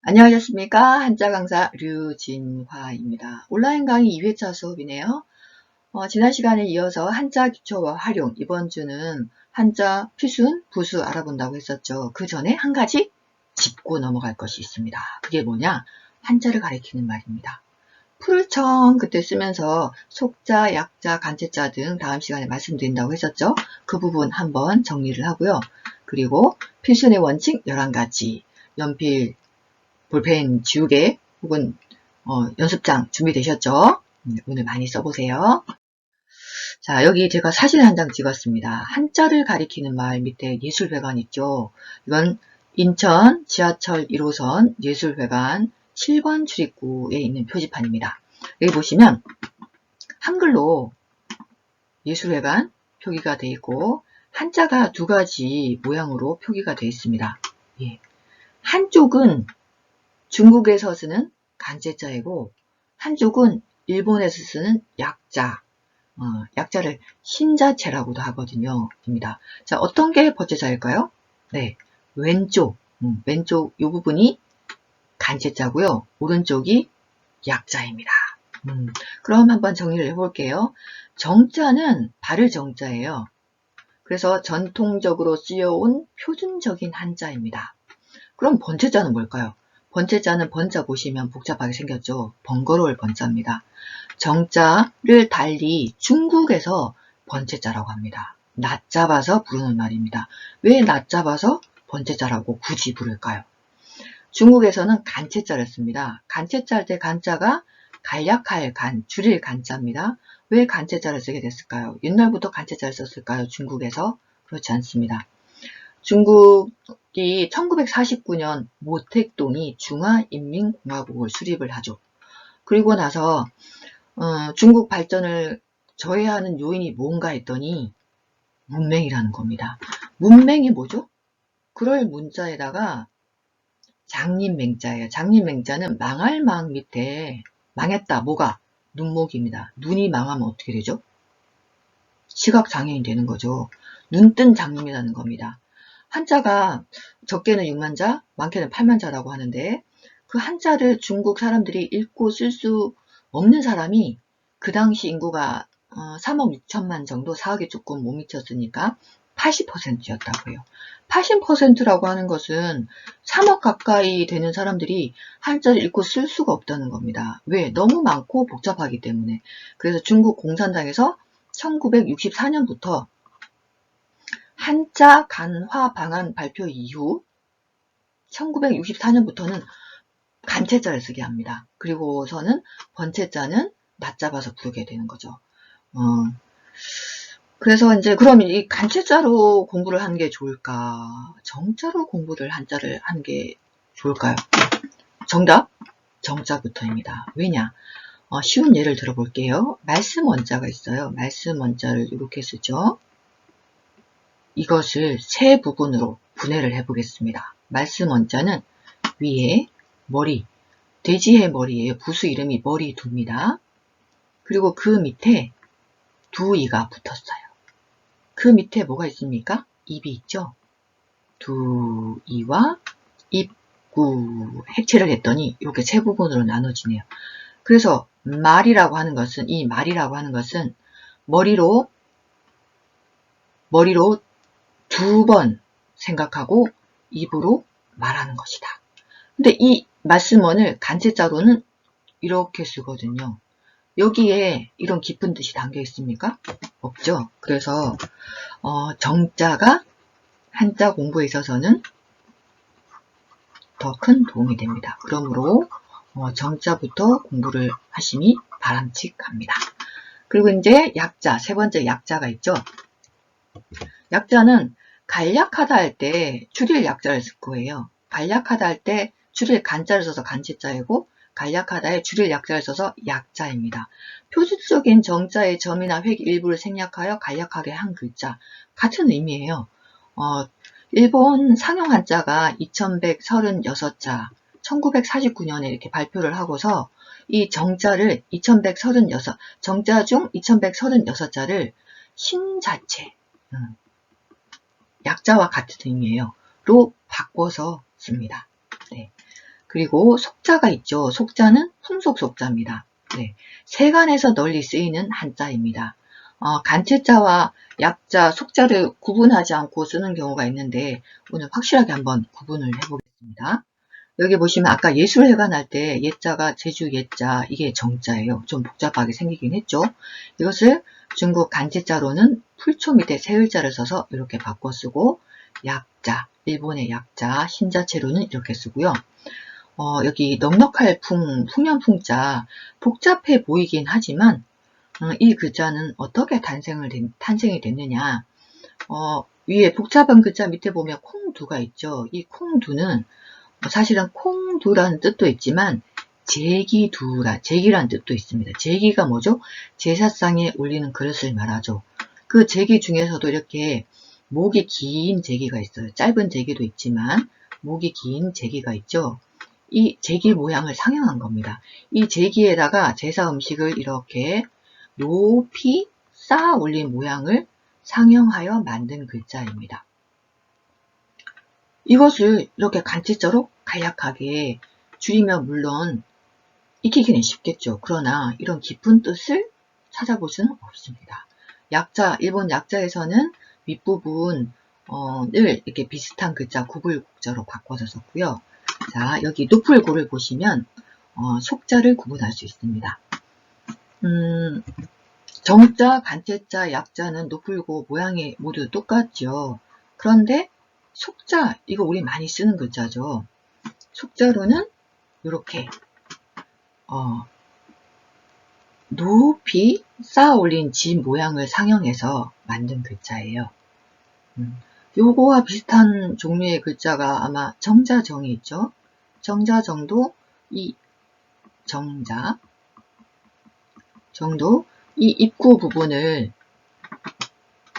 안녕하셨습니까? 한자 강사 류진화입니다. 온라인 강의 2회차 수업이네요. 지난 시간에 이어서 한자 기초와 활용, 이번 주는 한자 필순, 부수 알아본다고 했었죠. 그 전에 한 가지 짚고 넘어갈 것이 있습니다. 그게 뭐냐? 한자를 가리키는 말입니다. 풀청 그때 쓰면서 속자, 약자, 간체자 등 다음 시간에 말씀드린다고 했었죠. 그 부분 한번 정리를 하고요. 그리고 필순의 원칙 11가지, 연필, 볼펜 지우개 혹은 연습장 준비되셨죠? 오늘 많이 써보세요. 자, 여기 제가 사진 한 장 찍었습니다. 한자를 가리키는 말 밑에 예술회관 있죠? 이건 인천 지하철 1호선 예술회관 7번 출입구에 있는 표지판입니다. 여기 보시면 한글로 예술회관 표기가 되어 있고 한자가 두 가지 모양으로 표기가 되어 있습니다. 예. 한쪽은 중국에서 쓰는 간제자이고 한쪽은 일본에서 쓰는 약자, 약자를 신자체라고도 하거든요. 입니다. 자, 어떤 게 번째자일까요? 네, 왼쪽 이 부분이 간제자고요. 오른쪽이 약자입니다. 그럼 한번 정리를 해볼게요. 정자는 바를 정자예요. 그래서 전통적으로 쓰여온 표준적인 한자입니다. 그럼 번째자는 뭘까요? 번째자는 번자 보시면 복잡하게 생겼죠. 번거로울 번자입니다. 정자를 달리 중국에서 번째자라고 합니다. 낮잡아서 부르는 말입니다. 왜 낮잡아서 번째자라고 굳이 부를까요? 중국에서는 간체자를 씁니다. 간체자 할 때 간자가 간략할 간, 줄일 간자입니다. 왜 간체자를 쓰게 됐을까요? 옛날부터 간체자를 썼을까요? 중국에서? 그렇지 않습니다. 중국이 1949년 모택동이 중화인민공화국을 수립을 하죠. 그리고 나서 중국 발전을 저해하는 요인이 뭔가 했더니 문맹이라는 겁니다. 문맹이 뭐죠? 그럴 문자에다가 장림맹자예요. 장림맹자는 망할 망 밑에 망했다. 뭐가? 눈목입니다. 눈이 망하면 어떻게 되죠? 시각장애인 되는 거죠. 눈뜬 장님이라는 겁니다. 한자가 적게는 6만자, 많게는 8만자라고 하는데 그 한자를 중국 사람들이 읽고 쓸 수 없는 사람이 그 당시 인구가 3억 6천만 정도, 4억에 조금 못 미쳤으니까 80%였다고 해요. 80%라고 하는 것은 3억 가까이 되는 사람들이 한자를 읽고 쓸 수가 없다는 겁니다. 왜? 너무 많고 복잡하기 때문에. 그래서 중국 공산당에서 1964년부터 한자 간화 방안 발표 이후 1964년부터는 간체자를 쓰게 합니다. 그리고서는 번체자는 낮잡아서 부르게 되는 거죠. 그래서 이제 그럼 이 간체자로 공부를 하는 게 좋을까? 정자로 공부를 한자를 하는 게 좋을까요? 정답? 정자부터입니다. 왜냐? 쉬운 예를 들어볼게요. 말씀 원자가 있어요. 말씀 원자를 이렇게 쓰죠. 이것을 세 부분으로 분해를 해보겠습니다. 말씀 원자는 위에 머리, 돼지의 머리예요. 부수 이름이 머리두입니다. 그리고 그 밑에 두이가 붙었어요. 그 밑에 뭐가 있습니까? 입이 있죠? 두이와 입구 해체를 했더니 이렇게 세 부분으로 나눠지네요. 그래서 말이라고 하는 것은, 이 말이라고 하는 것은 머리로 두 번 생각하고 입으로 말하는 것이다. 근데 이 말씀원을 간체자로는 이렇게 쓰거든요. 여기에 이런 깊은 뜻이 담겨 있습니까? 없죠. 그래서 정자가 한자 공부에 있어서는 더 큰 도움이 됩니다. 그러므로 정자부터 공부를 하심이 바람직합니다. 그리고 이제 약자, 세 번째 약자가 있죠. 약자는 간략하다 할 때 줄일 약자를 쓸 거예요. 간략하다 할 때 줄일 간자를 써서 간체자이고 간략하다에 줄일 약자를 써서 약자입니다. 표준적인 정자의 점이나 획 일부를 생략하여 간략하게 한 글자, 같은 의미예요. 일본 상용 한자가 2136자, 1949년에 이렇게 발표를 하고서 이 정자를 2136, 정자 중 2136자를 신자체, 약자와 같은 의미예요. 로 바꿔서 씁니다. 네. 그리고 속자가 있죠. 속자는 풍속 속자입니다. 네, 세간에서 널리 쓰이는 한자입니다. 간체자와 약자, 속자를 구분하지 않고 쓰는 경우가 있는데 오늘 확실하게 한번 구분을 해보겠습니다. 여기 보시면 아까 예술회관 할 때 예자가 제주 예자, 이게 정자예요. 좀 복잡하게 생기긴 했죠. 이것을 중국 간체자로는 풀초 밑에 세을자를 써서 이렇게 바꿔 쓰고, 약자, 일본의 약자, 신자체로는 이렇게 쓰고요. 여기 넉넉할 풍년풍자, 복잡해 보이긴 하지만 이 글자는 어떻게 탄생이 됐느냐. 위에 복잡한 글자 밑에 보면 콩두가 있죠. 이 콩두는 사실은 콩두라는 뜻도 있지만 제기라는 뜻도 있습니다. 제기가 뭐죠? 제사상에 올리는 그릇을 말하죠. 그 제기 중에서도 이렇게 목이 긴 제기가 있어요. 짧은 제기도 있지만 목이 긴 제기가 있죠. 이 제기 모양을 상형한 겁니다. 이 제기에다가 제사 음식을 이렇게 높이 쌓아 올린 모양을 상형하여 만든 글자입니다. 이것을 이렇게 간체자로 간략하게 줄이면 물론 익히기는 쉽겠죠. 그러나 이런 깊은 뜻을 찾아볼 수는 없습니다. 약자, 일본 약자에서는 윗부분을 이렇게 비슷한 글자 구불국자로 바꿔서 썼고요. 자, 여기 노풀고를 보시면 속자를 구분할 수 있습니다. 정자, 간체자, 약자는 노풀고 모양이 모두 똑같죠. 그런데 속자, 이거 우리 많이 쓰는 글자죠. 속자로는 이렇게 높이 쌓아 올린 지 모양을 상형해서 만든 글자예요. 요거와 비슷한 종류의 글자가 아마 정자정이 있죠. 정자정도 이 입구 부분을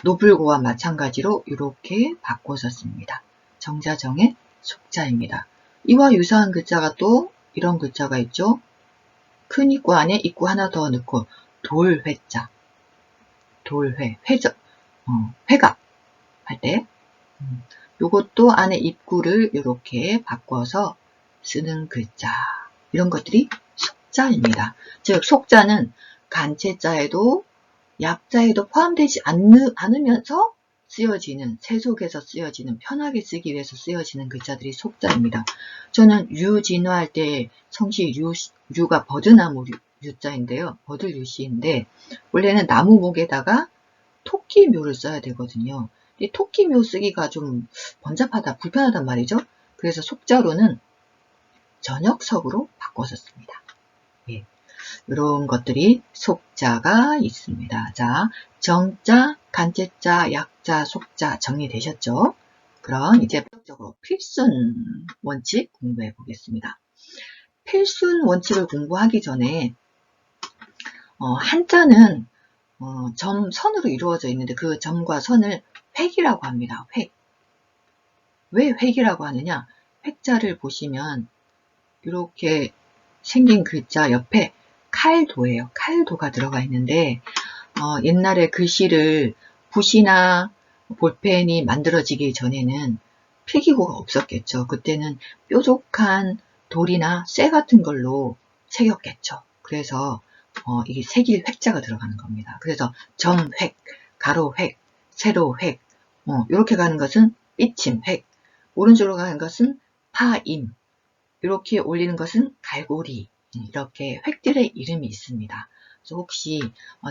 노불고와 마찬가지로 이렇게 바꿔서 씁니다. 정자정의 속자입니다. 이와 유사한 글자가 또 이런 글자가 있죠. 큰 입구 안에 입구 하나 더 넣고 돌회자, 회갑 할 때 요것도 안에 입구를 이렇게 바꿔서 쓰는 글자, 이런 것들이 속자입니다. 즉 속자는 간체자에도 약자에도 포함되지 않으면서 쓰여지는, 세속에서 쓰여지는, 편하게 쓰기 위해서 쓰여지는 글자들이 속자입니다. 저는 유진화할 때 성씨 유가 버드나무 유자인데요. 버들유씨인데 원래는 나무목에다가 토끼묘를 써야 되거든요. 이 토끼묘 쓰기가 좀 번잡하다, 불편하단 말이죠. 그래서 속자로는 전역석으로 바꿔서 씁니다. 예. 이런 것들이 속자가 있습니다. 자, 정자, 간체자, 약자, 속자 정리되셨죠? 그럼 이제 본격적으로 필순 원칙 공부해 보겠습니다. 필순 원칙을 공부하기 전에 한자는 점, 선으로 이루어져 있는데 그 점과 선을 획이라고 합니다. 획. 왜 획이라고 하느냐? 획자를 보시면 이렇게 생긴 글자 옆에 칼도예요. 칼도가 들어가 있는데 옛날에 글씨를 붓이나 볼펜이 만들어지기 전에는 필기구가 없었겠죠. 그때는 뾰족한 돌이나 쇠 같은 걸로 새겼겠죠. 그래서 이게 새길 획자가 들어가는 겁니다. 그래서 점획, 가로획, 세로획, 이렇게 가는 것은 삐침획, 오른쪽으로 가는 것은 파임, 이렇게 올리는 것은 갈고리, 이렇게 획들의 이름이 있습니다. 그래서 혹시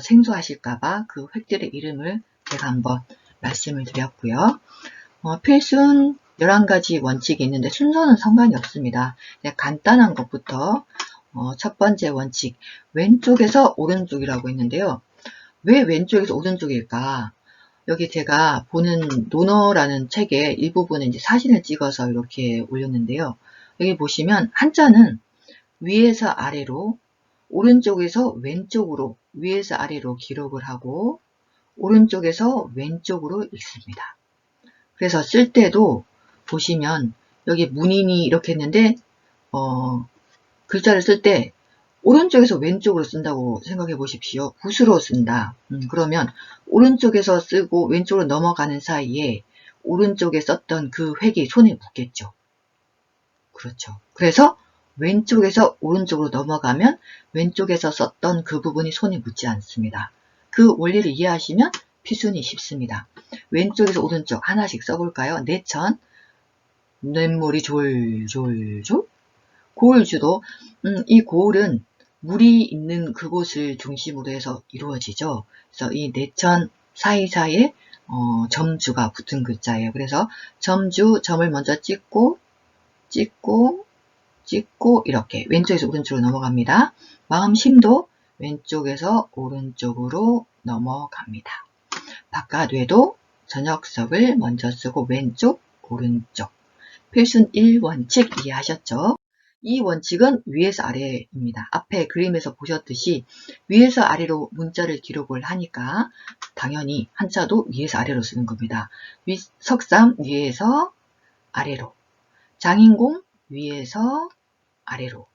생소하실까봐 그 획들의 이름을 제가 한번 말씀을 드렸고요. 필순 11가지 원칙이 있는데 순서는 상관이 없습니다. 간단한 것부터 첫 번째 원칙, 왼쪽에서 오른쪽이라고 했는데요. 왜 왼쪽에서 오른쪽일까? 여기 제가 보는 논어라는 책의 일부분에 이제 사진을 찍어서 이렇게 올렸는데요. 여기 보시면 한자는 위에서 아래로, 오른쪽에서 왼쪽으로, 위에서 아래로 기록을 하고 오른쪽에서 왼쪽으로 읽습니다. 그래서 쓸 때도 보시면 여기 문인이 이렇게 했는데 글자를 쓸 때 오른쪽에서 왼쪽으로 쓴다고 생각해 보십시오. 붓으로 쓴다. 그러면 오른쪽에서 쓰고 왼쪽으로 넘어가는 사이에 오른쪽에 썼던 그 획이 손에 묻겠죠. 그렇죠. 그래서 왼쪽에서 오른쪽으로 넘어가면 왼쪽에서 썼던 그 부분이 손에 묻지 않습니다. 그 원리를 이해하시면 필순이 쉽습니다. 왼쪽에서 오른쪽 하나씩 써볼까요? 내천, 냇물이 졸졸졸. 고을주도 이 고을은 물이 있는 그곳을 중심으로 해서 이루어지죠. 그래서 이 내천 사이사이에 점주가 붙은 글자예요. 그래서 점주, 점을 먼저 찍고 이렇게 왼쪽에서 오른쪽으로 넘어갑니다. 마음심도 왼쪽에서 오른쪽으로 넘어갑니다. 바깥외도 저녁석을 먼저 쓰고 왼쪽, 오른쪽. 필순 1원칙 이해하셨죠? 이 원칙은 위에서 아래입니다. 앞에 그림에서 보셨듯이 위에서 아래로 문자를 기록을 하니까 당연히 한자도 위에서 아래로 쓰는 겁니다. 석삼 위에서 아래로, 장인공 위에서 아래로,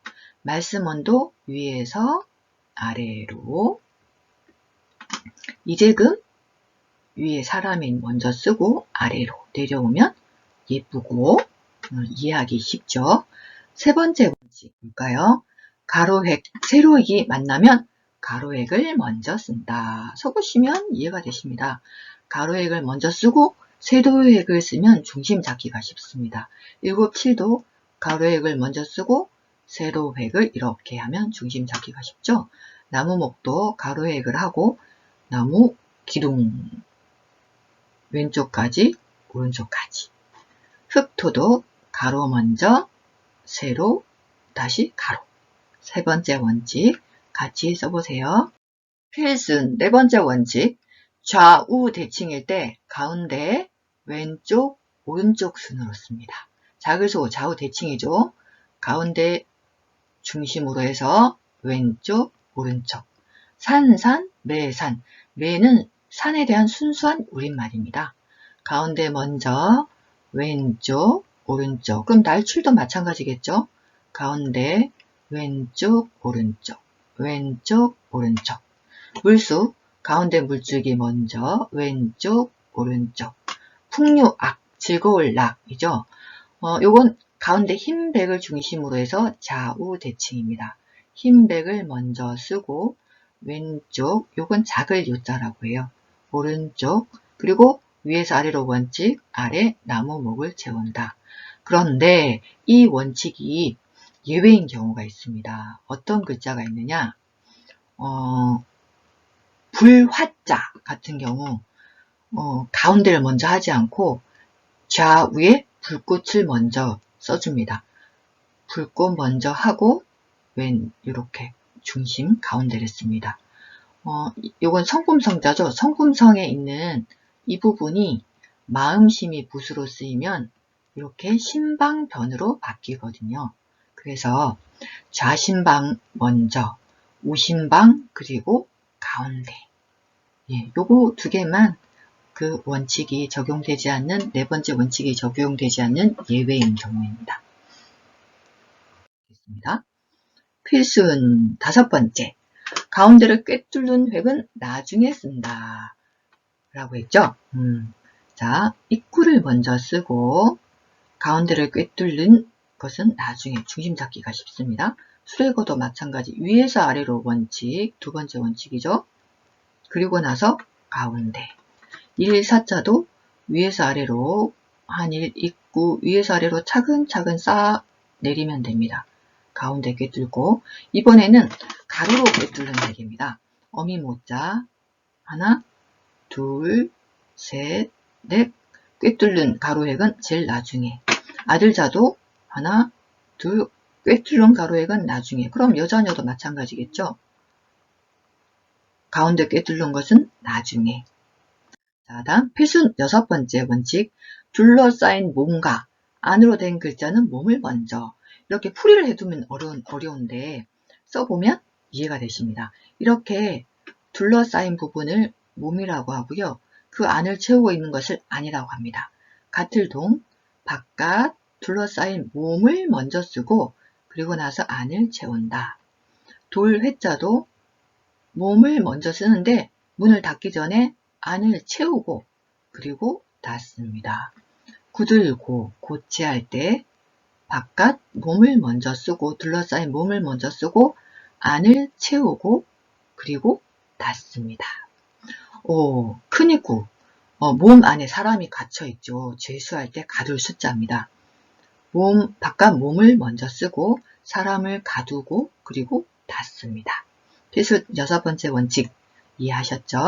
말씀원도 위에서 아래로, 이재금 위에 사람이 먼저 쓰고 아래로 내려오면 예쁘고 이해하기 쉽죠. 세 번째 원칙 볼까요? 가로획, 세로획이 만나면 가로획을 먼저 쓴다. 써보시면 이해가 되십니다. 가로획을 먼저 쓰고 세로획을 쓰면 중심 잡기가 쉽습니다. 7, 7도 가로획을 먼저 쓰고 세로획을 이렇게 하면 중심 잡기가 쉽죠. 나무목도 가로획을 하고 나무 기둥 왼쪽까지 오른쪽까지. 흑토도 가로 먼저 세로 다시 가로. 세 번째 원칙 같이 써보세요. 필순 네 번째 원칙 좌우 대칭일 때 가운데 왼쪽 오른쪽 순으로 씁니다. 작을소 좌우 대칭이죠. 가운데 중심으로 해서 왼쪽 오른쪽. 산산 매산. 매는 산에 대한 순수한 우리말입니다. 가운데 먼저 왼쪽 오른쪽. 그럼 날출도 마찬가지겠죠. 가운데 왼쪽 오른쪽 왼쪽 오른쪽. 물수 가운데 물줄기 먼저 왼쪽 오른쪽. 풍류악 즐거울 낙이죠. 요건 가운데 흰백을 중심으로 해서 좌우 대칭입니다. 흰백을 먼저 쓰고 왼쪽 요건 작을 요자라고 해요. 오른쪽 그리고 위에서 아래로 원칙 아래 나무목을 채운다. 그런데 이 원칙이 예외인 경우가 있습니다. 어떤 글자가 있느냐? 불화자 같은 경우 가운데를 먼저 하지 않고 좌우에 불꽃을 먼저 써줍니다. 불꽃 먼저 하고 이렇게 중심 가운데를 씁니다. 요건 성품성자죠. 성품성에 있는 이 부분이 마음심이 붓으로 쓰이면 이렇게 신방변으로 바뀌거든요. 그래서 좌신방 먼저, 우신방 그리고 가운데. 예, 요거 두 개만 그 원칙이 적용되지 않는 네 번째 원칙이 적용되지 않는 예외인 경우입니다. 됐습니다. 필순 다섯 번째. 가운데를 꿰뚫는 획은 나중에 쓴다. 라고 했죠? 자, 입구를 먼저 쓰고 가운데를 꿰뚫는 것은 나중에 중심 잡기가 쉽습니다. 수레거도 마찬가지 위에서 아래로 원칙, 두 번째 원칙이죠. 그리고 나서 가운데. 1사자도 위에서 아래로 한일 입구 위에서 아래로 차근차근 쌓아 내리면 됩니다. 가운데 꿰뚫고 이번에는 가로로 꿰뚫는 획입니다. 어미모자 하나, 둘, 셋, 넷 꿰뚫는 가로획은 제일 나중에 아들자도 하나, 둘 꿰뚫는 가로획은 나중에 그럼 여자녀도 마찬가지겠죠. 가운데 꿰뚫는 것은 나중에. 자, 다음 필순 여섯 번째 원칙 둘러싸인 몸과 안으로 된 글자는 몸을 먼저 이렇게 풀이를 해두면 어려운데 써보면 이해가 되십니다. 이렇게 둘러싸인 부분을 몸이라고 하고요. 그 안을 채우고 있는 것을 안이라고 합니다. 가틀동, 바깥, 둘러싸인 몸을 먼저 쓰고 그리고 나서 안을 채운다. 돌회자도 몸을 먼저 쓰는데 문을 닫기 전에 안을 채우고 그리고 닫습니다. 구들고, 고치할 때 바깥 몸을 먼저 쓰고 둘러싸인 몸을 먼저 쓰고 안을 채우고 그리고 닫습니다. 오, 큰 입구. 몸 안에 사람이 갇혀 있죠. 죄수할 때 가둘 숫자입니다. 바깥 몸을 먼저 쓰고 사람을 가두고 그리고 닫습니다. 필수 6번째 원칙 이해하셨죠?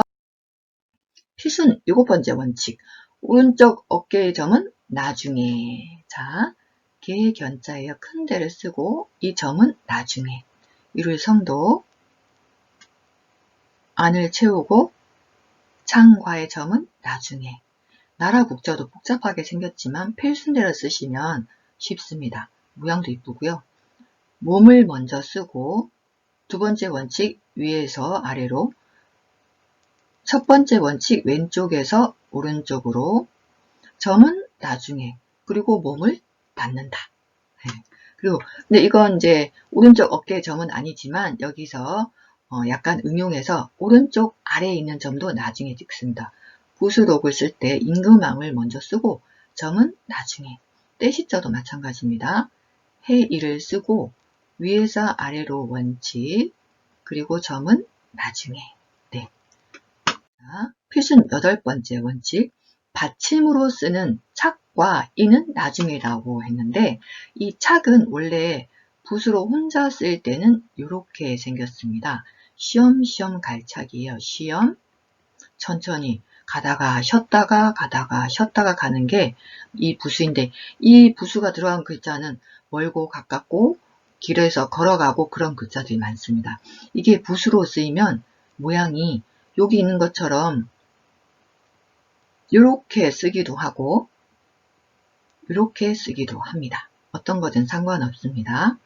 필수 7번째 원칙. 오른쪽 어깨의 점은 나중에. 자, 개견자예요. 큰 데를 쓰고 이 점은 나중에. 이룰 성도 안을 채우고 창과의 점은 나중에. 나라 국자도 복잡하게 생겼지만 필순대로 쓰시면 쉽습니다. 모양도 이쁘고요. 몸을 먼저 쓰고 두 번째 원칙 위에서 아래로 첫 번째 원칙 왼쪽에서 오른쪽으로 점은 나중에 그리고 몸을 닫는다. 그리고 근데 이건 이제 오른쪽 어깨 점은 아니지만 여기서 약간 응용해서 오른쪽 아래에 있는 점도 나중에 찍습니다. 부수록을 쓸 때 임금왕을 먼저 쓰고 점은 나중에. 떼시자도 마찬가지입니다. 해일을 쓰고 위에서 아래로 원칙 그리고 점은 나중에. 네. 자, 필순 8번째 원칙. 받침으로 쓰는 착과 이는 나중에라고 했는데 이 착은 원래 붓으로 혼자 쓸 때는 이렇게 생겼습니다. 쉬엄쉬엄 갈 착이에요. 쉬엄 천천히 가다가 쉬었다가 가다가 쉬었다가 가는 게 이 부수인데 이 부수가 들어간 글자는 멀고 가깝고 길에서 걸어가고 그런 글자들이 많습니다. 이게 부수로 쓰이면 모양이 여기 있는 것처럼 이렇게 쓰기도 하고 이렇게 쓰기도 합니다. 어떤 거든 상관없습니다.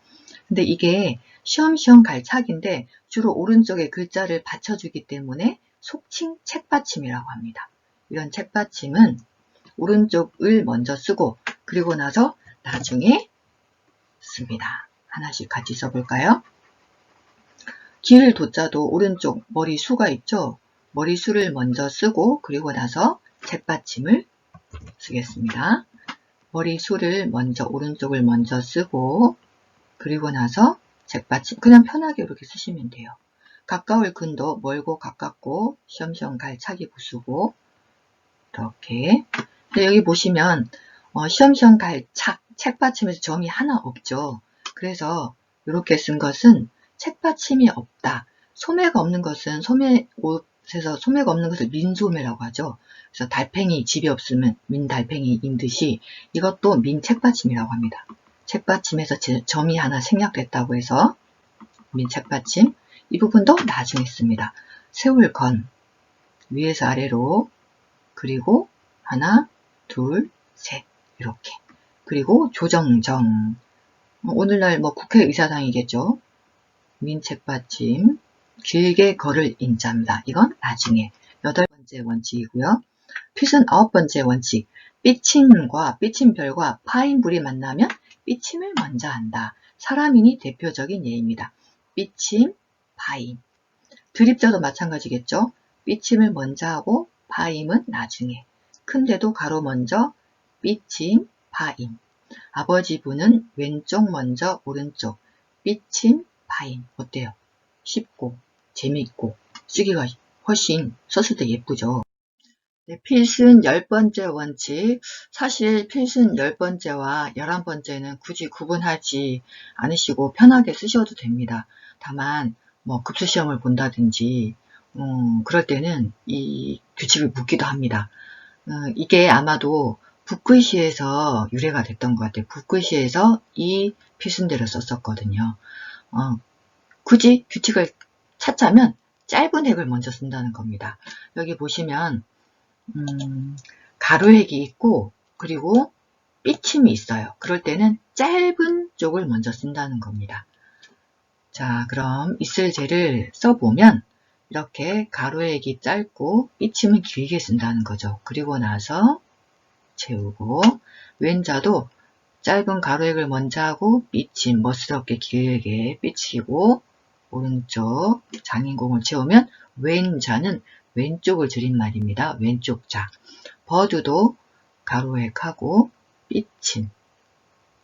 근데 이게 쉬엄쉬엄 갈 착인데 주로 오른쪽에 글자를 받쳐주기 때문에 속칭 책받침이라고 합니다. 이런 책받침은 오른쪽을 먼저 쓰고 그리고 나서 나중에 씁니다. 하나씩 같이 써볼까요? 길 도자도 오른쪽 머리수가 있죠? 머리수를 먼저 쓰고 그리고 나서 책받침을 쓰겠습니다. 머리수를 먼저 오른쪽을 먼저 쓰고 그리고 나서 책받침 그냥 편하게 이렇게 쓰시면 돼요. 가까울 근도 멀고 가깝고 쉬엄쉬엄 갈 착이 부수고 이렇게. 근데 여기 보시면 쉬엄쉬엄 갈 착 책받침에서 점이 하나 없죠. 그래서 이렇게 쓴 것은 책받침이 없다. 소매가 없는 것은 옷에서 소매가 없는 것을 민소매라고 하죠. 그래서 달팽이 집이 없으면 민달팽이인 듯이 이것도 민책받침이라고 합니다. 책받침에서 점이 하나 생략됐다고 해서 민책받침 이 부분도 나중에 씁니다. 세울건 위에서 아래로 그리고 하나 둘 셋 이렇게 그리고 조정정 오늘날 뭐 국회의사당이겠죠. 민책받침 길게 걸을 인자입니다. 이건 나중에 8번째 원칙이고요. 필순 9번째 원칙 삐침과 삐침별과 파인불이 만나면 삐침을 먼저 한다. 사람인이 대표적인 예입니다. 삐침, 파임. 드립자도 마찬가지겠죠. 삐침을 먼저 하고 파임은 나중에. 큰데도 가로 먼저 삐침, 파임. 아버지 분은 왼쪽 먼저 오른쪽. 삐침, 파임. 어때요? 쉽고 재미있고 쓰기가 훨씬 썼을 때 예쁘죠. 네, 필순 10번째 원칙. 사실 필순 10번째와 11번째는 굳이 구분하지 않으시고 편하게 쓰셔도 됩니다. 다만 뭐 급수시험을 본다든지 그럴 때는 이 규칙을 묻기도 합니다. 이게 아마도 북글씨에서 유래가 됐던 것 같아요. 북글씨에서 이 필순대로 썼었거든요. 굳이 규칙을 찾자면 짧은 핵을 먼저 쓴다는 겁니다. 여기 보시면 가로핵이 있고 그리고 삐침이 있어요. 그럴 때는 짧은 쪽을 먼저 쓴다는 겁니다. 자, 그럼 있을제를 써보면 이렇게 가로핵이 짧고 삐침은 길게 쓴다는 거죠. 그리고 나서 채우고 왼자도 짧은 가로핵을 먼저 하고 삐침 멋스럽게 길게 삐치고 오른쪽 장인공을 채우면 왼자는 왼쪽을 줄임말입니다. 왼쪽 자. 버드도 가로획하고 삐침.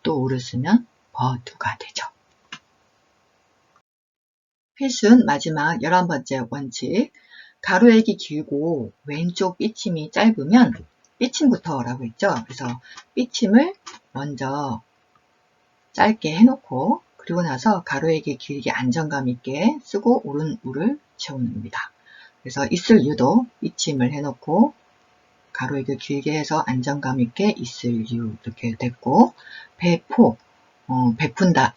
또 우를 쓰면 버두가 되죠. 필순 마지막 11번째 원칙. 가로액이 길고 왼쪽 삐침이 짧으면 삐침부터 라고 했죠. 그래서 삐침을 먼저 짧게 해놓고 그리고 나서 가로액이 길게 안정감 있게 쓰고 오른 우를 채웁니다. 그래서 있을 유도 삐침을 해놓고 가로액을 길게 해서 안정감 있게 있을 유 이렇게 됐고 배포 베푼다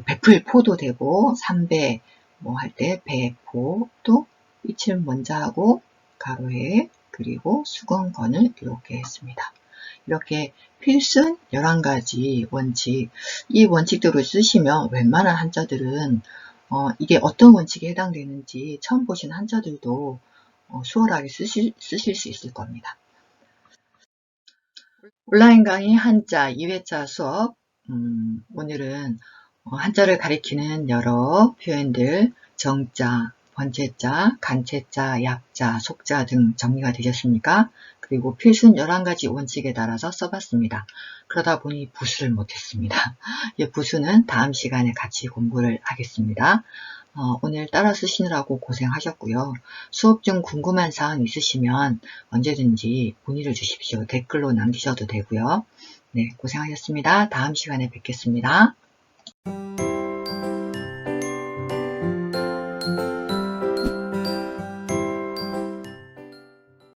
베풀 포도 되고 삼배 뭐 할 때 배포 또 삐침 먼저 하고 가로액 그리고 수건건을 이렇게 했습니다. 이렇게 필순 11가지 원칙, 이 원칙들을 쓰시면 웬만한 한자들은 이게 어떤 원칙에 해당되는지 처음 보신 한자들도 수월하게 쓰실 수 있을 겁니다. 온라인 강의 한자 2회차 수업, 오늘은 한자를 가리키는 여러 표현들, 정자, 번체자, 간체자, 약자, 속자 등 정리가 되셨습니까? 그리고 필순 11가지 원칙에 따라서 써봤습니다. 그러다 보니 부수를 못했습니다. 이 부수는 다음 시간에 같이 공부를 하겠습니다. 오늘 따라 쓰시느라고 고생하셨고요. 수업 중 궁금한 사항 있으시면 언제든지 문의를 주십시오. 댓글로 남기셔도 되고요. 네, 고생하셨습니다. 다음 시간에 뵙겠습니다.